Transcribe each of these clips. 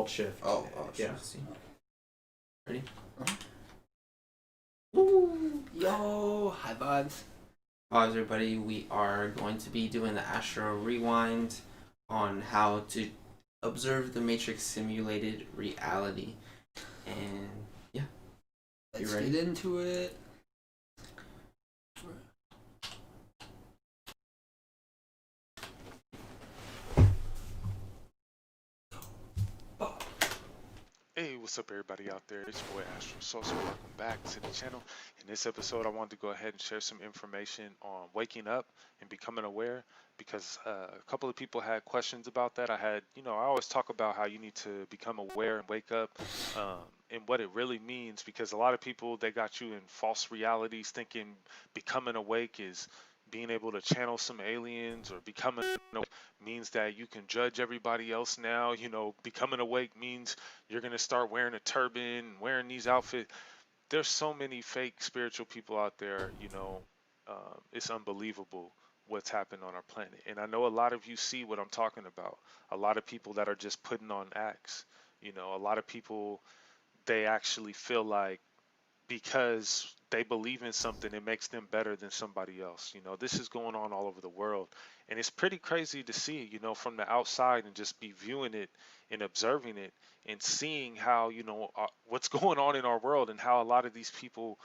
Shift. Oh, yeah. Ready? Woo! Yo, hi vibes. Pause, everybody. We are going to be doing the Astro Rewind on how to observe the Matrix simulated reality. And yeah, Let's ready? get into it. Hey, what's up everybody out there? It's your boy Astro Solsin. Welcome back to the channel. In this episode, I wanted to go ahead and share some information on waking up and becoming aware because a couple of people had questions about that. I always talk about how you need to become aware and wake up and what it really means, because a lot of people, they got you in false realities thinking becoming awake is being able to channel some aliens, or becoming means that you can judge everybody else now. Becoming awake means you're going to start wearing a turban, wearing these outfits. There's so many fake spiritual people out there, it's unbelievable what's happened on our planet. And I know a lot of you see what I'm talking about. A lot of people that are just putting on acts, a lot of people, they actually feel like because they believe in something, it makes them better than somebody else. This is going on all over the world. And it's pretty crazy to see, from the outside, and just be viewing it and observing it and seeing how, what's going on in our world, and how a lot of these people,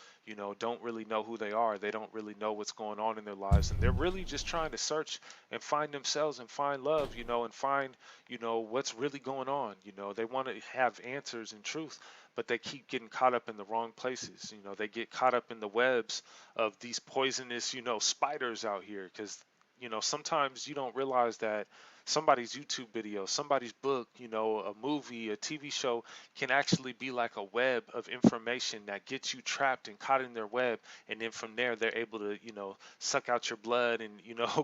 don't really know who they are. They don't really know what's going on in their lives. And they're really just trying to search and find themselves and find love, and find, what's really going on. They want to have answers and truth, but they keep getting caught up in the wrong places. They get caught up in the webs of these poisonous, spiders out here. Because, sometimes you don't realize that somebody's YouTube video, somebody's book, a movie, a TV show can actually be like a web of information that gets you trapped and caught in their web. And then from there, they're able to, suck out your blood and,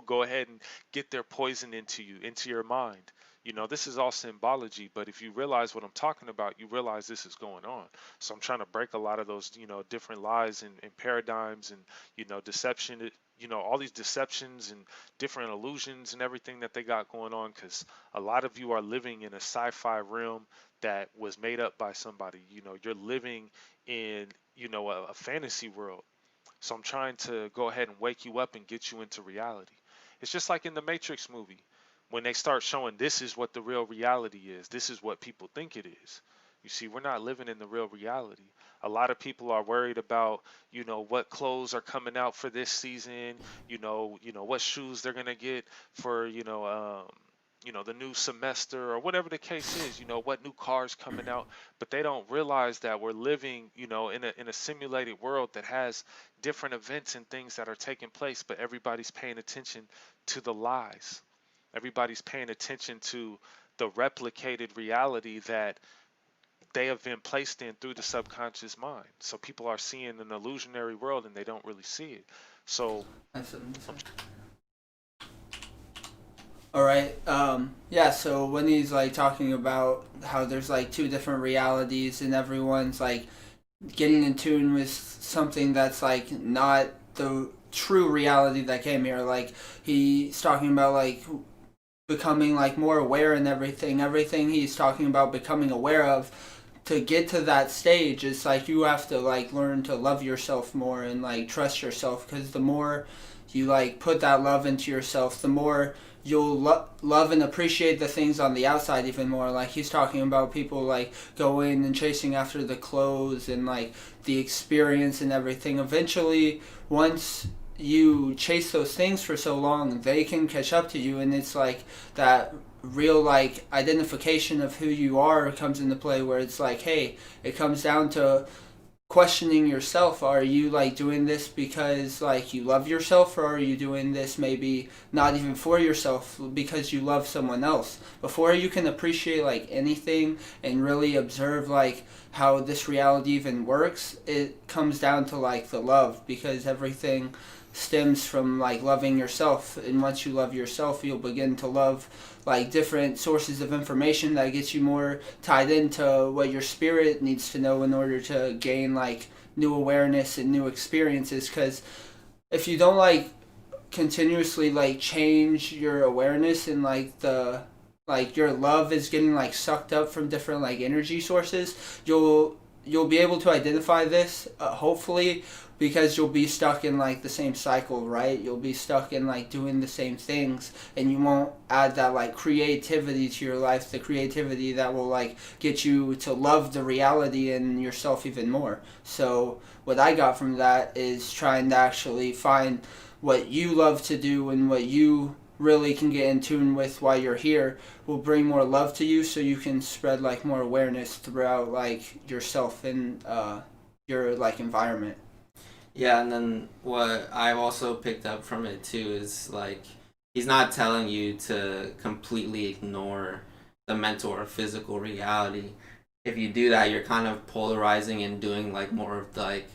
go ahead and get their poison into you, into your mind. This is all symbology, but if you realize what I'm talking about, you realize this is going on. So I'm trying to break a lot of those, different lies and paradigms and, deception, all these deceptions and different illusions and everything that they got going on, because a lot of you are living in a sci-fi realm that was made up by somebody. You're living in, a fantasy world. So I'm trying to go ahead and wake you up and get you into reality. It's just like in the Matrix movie, when they start showing this is what the real reality is, this is what people think it is. You see, we're not living in the real reality. A lot of people are worried about, what clothes are coming out for this season, what shoes they're gonna get for, the new semester, or whatever the case is, what new cars coming out. But they don't realize that we're living, in a simulated world that has different events and things that are taking place, but everybody's paying attention to the lies. Everybody's paying attention to the replicated reality that they have been placed in through the subconscious mind. So people are seeing an illusionary world and they don't really see it. So All right. Yeah. So when he's like talking about how there's like two different realities and everyone's like getting in tune with something that's like not the true reality that came here. Like he's talking about like becoming like more aware and everything he's talking about becoming aware of. To get to that stage, it's like you have to like learn to love yourself more and like trust yourself, because the more you like put that love into yourself, the more you'll love and appreciate the things on the outside even more. Like he's talking about people like going and chasing after the clothes and like the experience and everything. Eventually, once you chase those things for so long, they can catch up to you, and it's like that real like identification of who you are comes into play, where it's like, hey, it comes down to questioning yourself. Are you like doing this because like you love yourself, or are you doing this maybe not even for yourself because you love someone else? Before you can appreciate like anything and really observe like how this reality even works, it comes down to like the love, because everything stems from like loving yourself. And once you love yourself, you'll begin to love like different sources of information that gets you more tied into what your spirit needs to know in order to gain like new awareness and new experiences. Because if you don't like continuously like change your awareness and like like your love is getting like sucked up from different like energy sources, you'll be able to identify this, hopefully, because you'll be stuck in like the same cycle, right? You'll be stuck in like doing the same things, and you won't add that like creativity to your life, the creativity that will like get you to love the reality and yourself even more. So what I got from that is trying to actually find what you love to do and what you really can get in tune with while you're here will bring more love to you, so you can spread like more awareness throughout like yourself and your like environment. Yeah, and then what I've also picked up from it too is like he's not telling you to completely ignore the mental or physical reality. If you do that, you're kind of polarizing and doing like more of like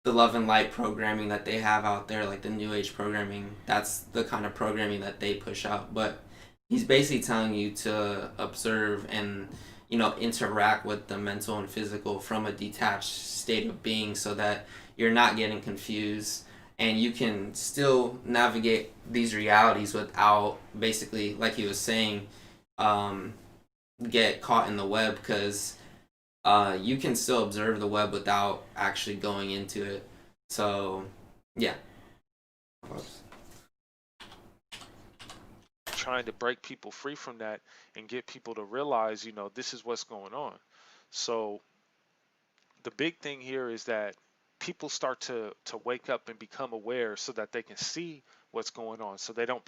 the love and light programming that they have out there, like the new age programming. That's the kind of programming that they push out. But he's basically telling you to observe and interact with the mental and physical from a detached state of being, so that you're not getting confused and you can still navigate these realities without, basically, like he was saying, get caught in the web, because you can still observe the web without actually going into it. So, yeah. Trying to break people free from that and get people to realize, this is what's going on. So the big thing here is that people start to wake up and become aware so that they can see what's going on, so they don't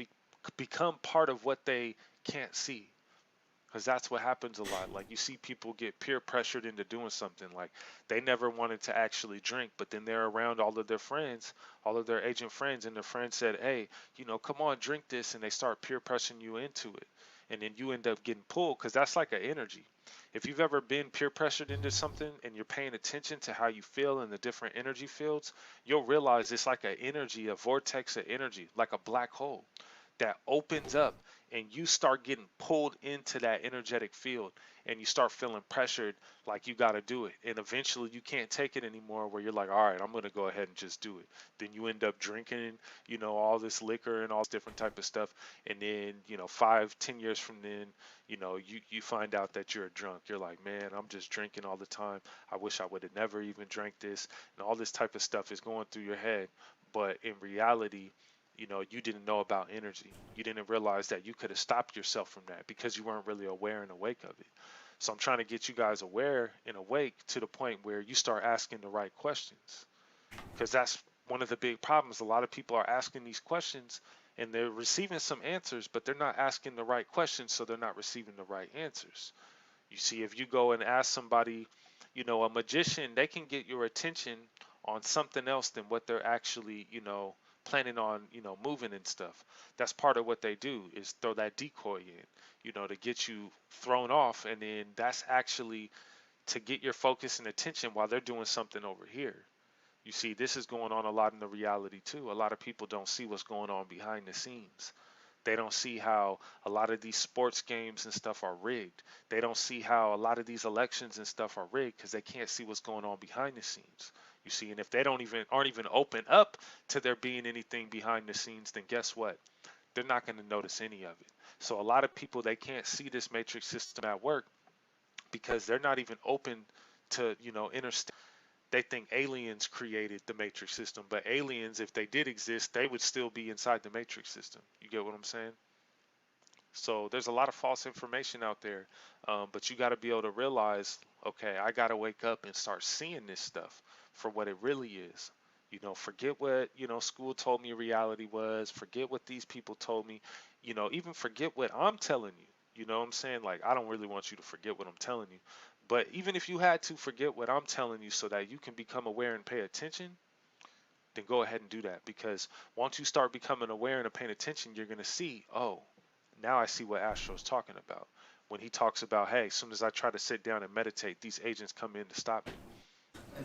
become part of what they can't see. Because that's what happens a lot. Like, you see people get peer pressured into doing something. Like, they never wanted to actually drink, but then they're around all of their friends, all of their agent friends, and their friends said, hey, come on, drink this, and they start peer pressuring you into it. And then you end up getting pulled, because that's like an energy. If you've ever been peer pressured into something and you're paying attention to how you feel in the different energy fields, you'll realize it's like an energy, a vortex of energy, like a black hole that opens up, and you start getting pulled into that energetic field, and you start feeling pressured, like you got to do it, and eventually you can't take it anymore, where you're like, all right, I'm going to go ahead and just do it. Then you end up drinking all this liquor and all this different type of stuff, and then 5-10 years from then, you find out that you're a drunk. You're like, man, I'm just drinking all the time. I wish I would have never even drank this, and all this type of stuff is going through your head. But in reality, you didn't know about energy. You didn't realize that you could have stopped yourself from that, because you weren't really aware and awake of it. So I'm trying to get you guys aware and awake to the point where you start asking the right questions, because that's one of the big problems. A lot of people are asking these questions and they're receiving some answers, but they're not asking the right questions, so they're not receiving the right answers. You see, if you go and ask somebody, a magician, they can get your attention on something else than what they're actually, planning on, moving and stuff. That's part of what they do, is throw that decoy in, to get you thrown off. And then that's actually to get your focus and attention while they're doing something over here. You see, this is going on a lot in the reality too. A lot of people don't see what's going on behind the scenes. They don't see how a lot of these sports games and stuff are rigged. They don't see how a lot of these elections and stuff are rigged, because they can't see what's going on behind the scenes. You see, and if they aren't even open up to there being anything behind the scenes, then guess what? They're not going to notice any of it. So a lot of people, they can't see this matrix system at work, because they're not even open to, understand. They think aliens created the matrix system, but aliens, if they did exist, they would still be inside the matrix system. You get what I'm saying? So there's a lot of false information out there, but you got to be able to realize, okay, I got to wake up and start seeing this stuff for what it really is. Forget what, school told me reality was, forget what these people told me, even forget what I'm telling you. You know what I'm saying? Like, I don't really want you to forget what I'm telling you. But even if you had to forget what I'm telling you so that you can become aware and pay attention, then go ahead and do that. Because once you start becoming aware and paying attention, you're going to see, oh, now I see what Astro's talking about. When he talks about, hey, as soon as I try to sit down and meditate, these agents come in to stop me.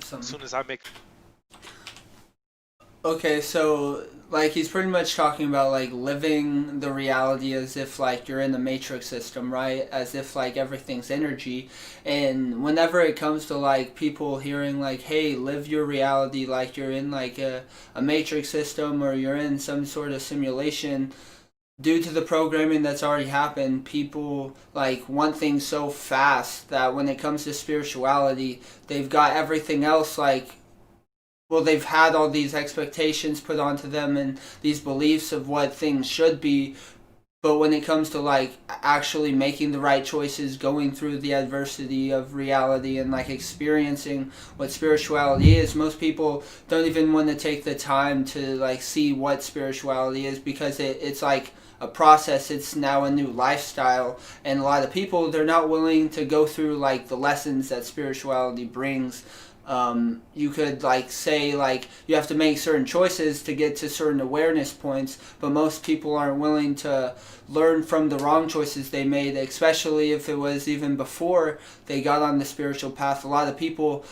As soon as I make... Okay, so like he's pretty much talking about like living the reality as if like you're in the matrix system, right? As if like everything's energy. And whenever it comes to like people hearing like, hey, live your reality like you're in like a matrix system, or you're in some sort of simulation, due to the programming that's already happened, people like want things so fast that when it comes to spirituality, they've got everything else like, well, they've had all these expectations put onto them and these beliefs of what things should be, but when it comes to like actually making the right choices, going through the adversity of reality and like experiencing what spirituality is, most people don't even want to take the time to like see what spirituality is, because it's like a process. It's now a new lifestyle, and a lot of people, they're not willing to go through like the lessons that spirituality brings. You could like say like you have to make certain choices to get to certain awareness points, but most people aren't willing to learn from the wrong choices they made, especially if it was even before they got on the spiritual path. A lot of people,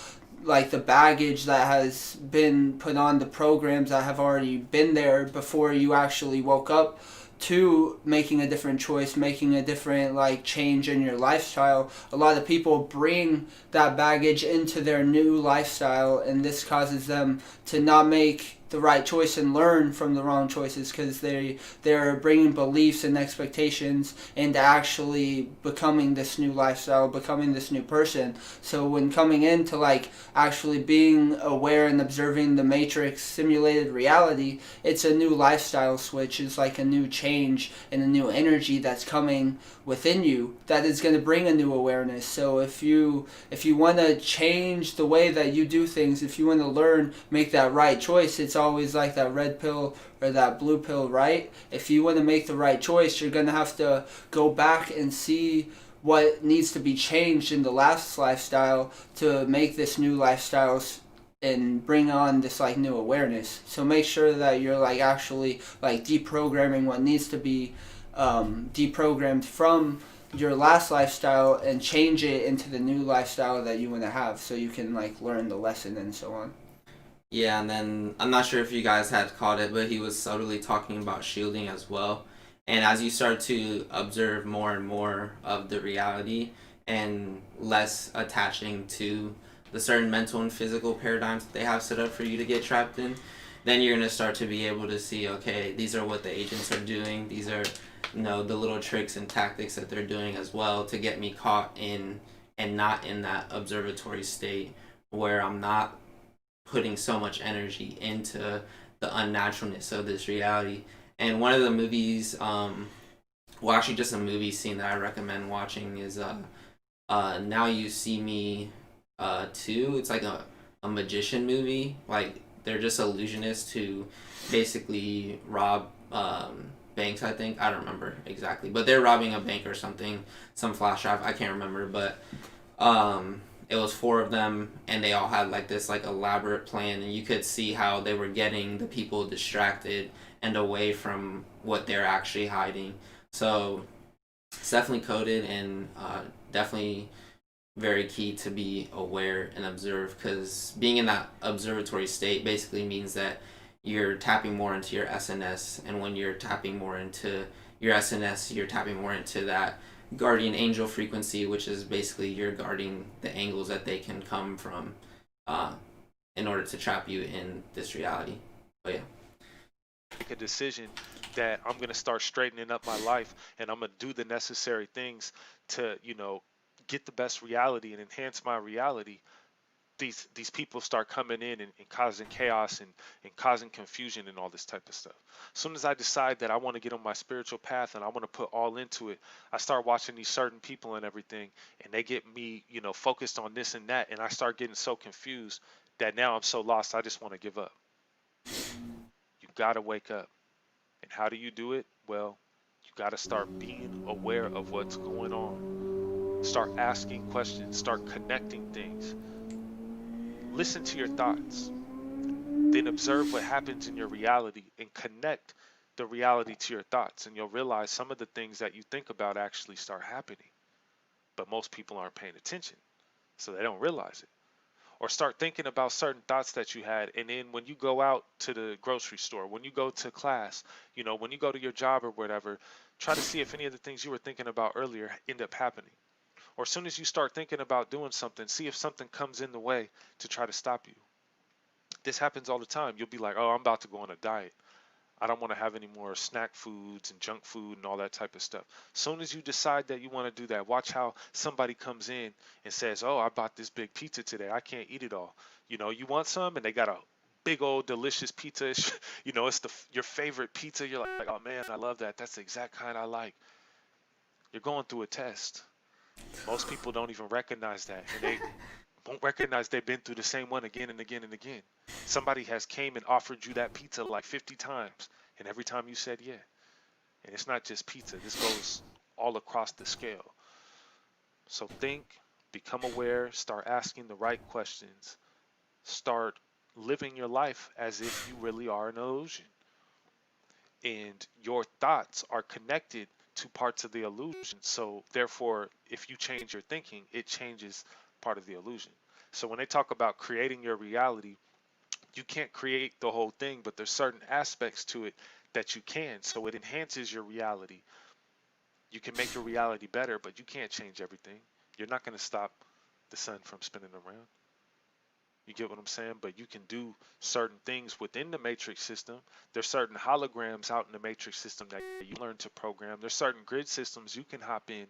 like the baggage that has been put on, the programs that have already been there before you actually woke up to making a different choice, making a different like change in your lifestyle. A lot of people bring that baggage into their new lifestyle, and this causes them to not make the right choice and learn from the wrong choices, because they're bringing beliefs and expectations into actually becoming this new lifestyle, becoming this new person. So when coming into like actually being aware and observing the matrix simulated reality, it's a new lifestyle switch. It's like a new change and a new energy that's coming within you that is going to bring a new awareness. So if you want to change the way that you do things, if you want to learn, make that right choice, it's always like that red pill or that blue pill, right? If you want to make the right choice, you're going to have to go back and see what needs to be changed in the last lifestyle to make this new lifestyle and bring on this like new awareness. So make sure that you're like actually like deprogramming what needs to be deprogrammed from your last lifestyle and change it into the new lifestyle that you want to have, so you can like learn the lesson and so on. Yeah, and then I'm not sure if you guys had caught it, but he was subtly talking about shielding as well. And as you start to observe more and more of the reality and less attaching to the certain mental and physical paradigms that they have set up for you to get trapped in, then you're going to start to be able to see, okay, these are what the agents are doing. These are, the little tricks and tactics that they're doing as well to get me caught in and not in that observatory state where I'm not putting so much energy into the unnaturalness of this reality. And one of the movies, well, actually, just a movie scene that I recommend watching is Now You See Me 2. It's like a magician movie. Like, they're just illusionists who basically rob banks, I think. I don't remember exactly. But they're robbing a bank or something. Some flash drive. I can't remember. But it was four of them, and they all had like this like elaborate plan, and you could see how they were getting the people distracted and away from what they're actually hiding. So it's definitely coded, and definitely very key to be aware and observe, because being in that observatory state basically means that you're tapping more into your SNS, and when you're tapping more into your SNS, you're tapping more into that guardian angel frequency, which is basically you're guarding the angles that they can come from uh, in order to trap you in this reality. But yeah. Make a decision that I'm going to start straightening up my life, and I'm going to do the necessary things to, get the best reality and enhance my reality. These people start coming in and causing chaos and causing confusion and all this type of stuff. As soon as I decide that I want to get on my spiritual path and I want to put all into it, I start watching these certain people and everything, and they get me, focused on this and that, and I start getting so confused that now I'm so lost I just want to give up. You got to wake up. And how do you do it? Well, you got to start being aware of what's going on. Start asking questions, start connecting things. Listen to your thoughts. Then observe what happens in your reality and connect the reality to your thoughts. And you'll realize some of the things that you think about actually start happening. But most people aren't paying attention, so they don't realize it. Or start thinking about certain thoughts that you had, and then when you go out to the grocery store, when you go to class, when you go to your job or whatever, try to see if any of the things you were thinking about earlier end up happening. Or as soon as you start thinking about doing something, see if something comes in the way to try to stop you. This happens all the time. You'll be like, oh, I'm about to go on a diet. I don't want to have any more snack foods and junk food and all that type of stuff. Soon as you decide that you want to do that, watch how somebody comes in and says, "Oh, I bought this big pizza today. I can't eat it all." You want some, and they got a big old delicious pizza. It's your favorite pizza. You're like, "Oh man, I love that. That's the exact kind I like." You're going through a test. Most people don't even recognize that, and they won't recognize they've been through the same one again and again and again. Somebody has came and offered you that pizza like 50 times, and every time you said yeah. And it's not just pizza. This goes all across the scale. So think, become aware, start asking the right questions, start living your life as if you really are an illusion. And your thoughts are connected to parts of the illusion. So therefore, if you change your thinking, it changes part of the illusion. So when they talk about creating your reality, you can't create the whole thing, but there's certain aspects to it that you can. So it enhances your reality. You can make your reality better, but you can't change everything. You're not going to stop the sun from spinning around. You get what I'm saying? But you can do certain things within the matrix system. There's certain holograms out in the matrix system that you learn to program. There's certain grid systems you can hop in,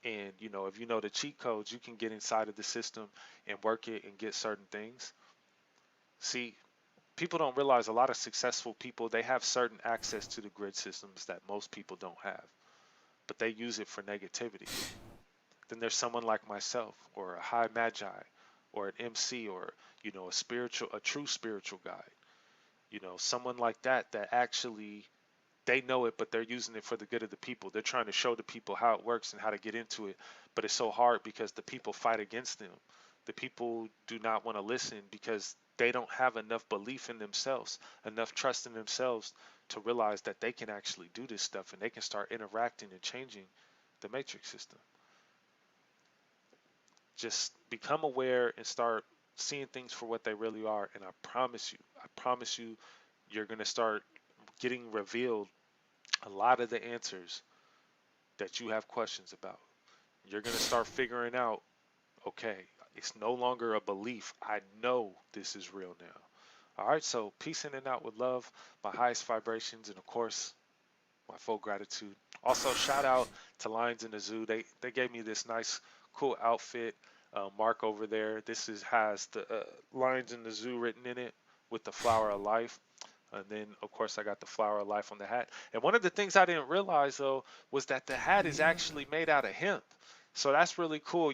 and if you know the cheat codes, you can get inside of the system and work it and get certain things. See, people don't realize a lot of successful people, they have certain access to the grid systems that most people don't have, but they use it for negativity. Then there's someone like myself, or a high magi, or an MC, or a true spiritual guide. Someone like that actually, they know it, but they're using it for the good of the people. They're trying to show the people how it works and how to get into it, but it's so hard because the people fight against them. The people do not want to listen because they don't have enough belief in themselves, enough trust in themselves to realize that they can actually do this stuff and they can start interacting and changing the matrix system. Just become aware and start seeing things for what they really are. And I promise you, you're going to start getting revealed a lot of the answers that you have questions about. You're going to start figuring out, okay, it's no longer a belief. I know this is real now. All right, so peace in and out with love, my highest vibrations, and of course, my full gratitude. Also, shout out to Lions in the Zoo. They gave me this nice, cool outfit. Mark over there. Has the Lions in the Zoo written in it with the flower of life. And then, of course, I got the flower of life on the hat. And one of the things I didn't realize, though, was that the hat is actually made out of hemp. So that's really cool.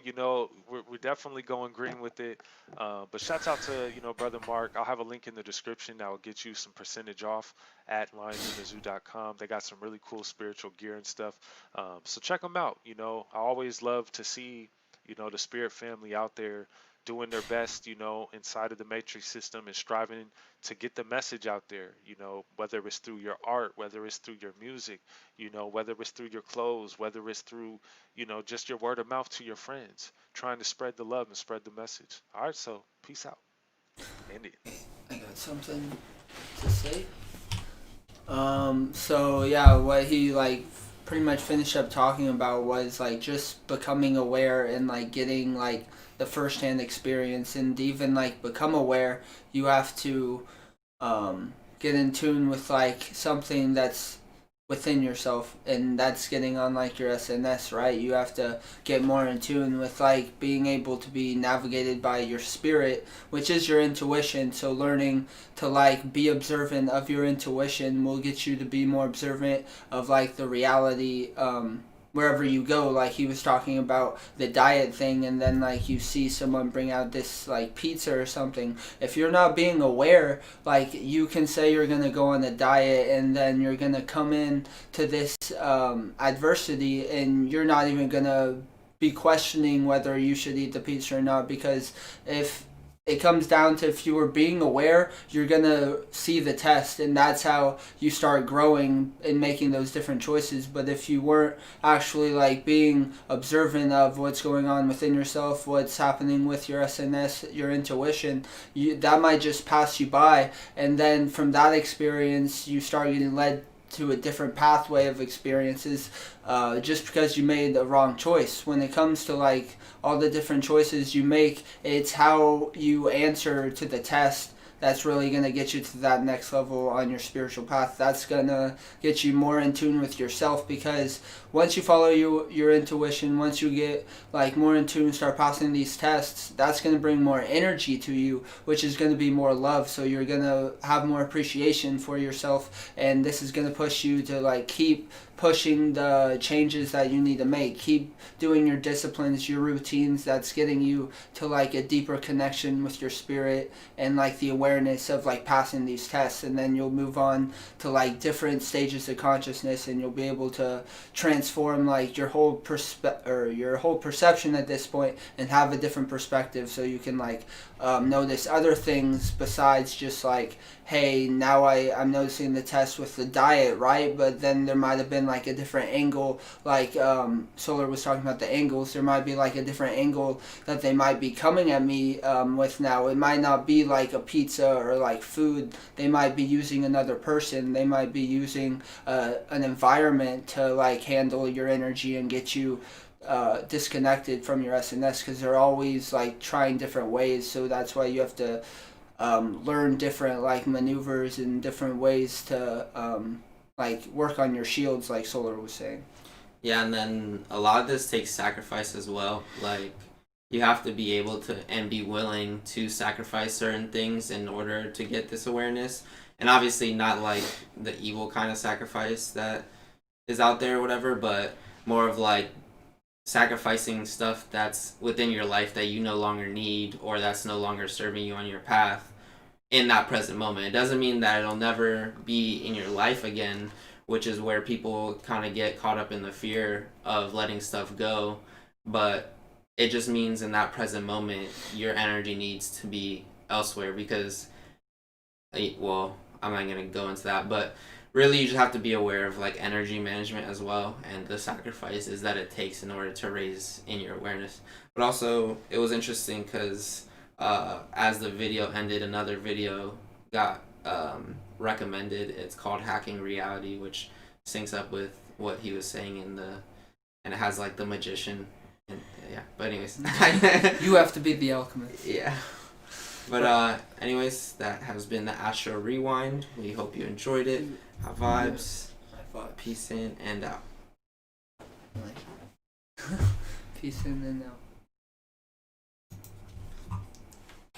We're definitely going green with it. But shouts out to, Brother Mark. I'll have a link in the description that will get you some percentage off at lionsinthezoo.com. They got some really cool spiritual gear and stuff. So check them out. I always love to see, the spirit family out there doing their best, inside of the matrix system and striving to get the message out there, whether it's through your art, whether it's through your music, whether it's through your clothes, whether it's through, just your word of mouth to your friends, trying to spread the love and spread the message. All right, so peace out. End it. I got something to say. So yeah, what he pretty much finished up talking about was just becoming aware and getting the first-hand experience, and even become aware, you have to get in tune with something that's within yourself, and that's getting on your SNS, right? You have to get more in tune with being able to be navigated by your spirit, which is your intuition. So learning to be observant of your intuition will get you to be more observant of the reality wherever you go. He was talking about the diet thing, and then you see someone bring out this pizza or something. If you're not being aware, you can say you're gonna go on a diet, and then you're gonna come in to this adversity, and you're not even gonna be questioning whether you should eat the pizza or not, because if it comes down to, if you were being aware, you're gonna see the test, and that's how you start growing and making those different choices. But if you weren't actually being observant of what's going on within yourself, what's happening with your SNS, your intuition, that might just pass you by, and then from that experience you start getting led to a different pathway of experiences, just because you made the wrong choice. When it comes to all the different choices you make, it's how you answer to the test that's really going to get you to that next level on your spiritual path. That's going to get you more in tune with yourself, because once you follow your intuition, once you get like more in tune and start passing these tests, that's going to bring more energy to you, which is going to be more love. So you're going to have more appreciation for yourself, and this is going to push you to like keep pushing the changes that you need to make, keep doing your disciplines, your routines, that's getting you to like a deeper connection with your spirit and like the awareness of like passing these tests. And then you'll move on to like different stages of consciousness, and you'll be able to transform like your whole your whole perception at this point, and have a different perspective, so you can like notice other things besides just like, hey, now I'm noticing the test with the diet, right? But then there might have been like a different angle, like Solar was talking about the angles. There might be like a different angle that they might be coming at me with now. It might not be like a pizza or like food. They might be using another person. They might be using an environment to like handle your energy and get you disconnected from your SNS, because they're always like trying different ways. So that's why you have to learn different like maneuvers and different ways to like work on your shields, like Solar was saying. Yeah, and then a lot of this takes sacrifice as well. Like, you have to be able to and be willing to sacrifice certain things in order to get this awareness. And obviously not like the evil kind of sacrifice that is out there or whatever, but more of like sacrificing stuff that's within your life that you no longer need, or that's no longer serving you on your path in that present moment. It doesn't mean that it'll never be in your life again, which is where people kind of get caught up in the fear of letting stuff go. But it just means in that present moment, your energy needs to be elsewhere, because, well, I'm not going to go into that, but really you just have to be aware of like energy management as well, and the sacrifices that it takes in order to raise in your awareness. But also, it was interesting because as the video ended, another video got recommended. It's called Hacking Reality, which syncs up with what he was saying and it has like the magician, and yeah, but anyways. You have to be the alchemist. Yeah. But anyways, that has been the Astro Rewind. We hope you enjoyed it. High vibes. Peace in and out. Peace in and out.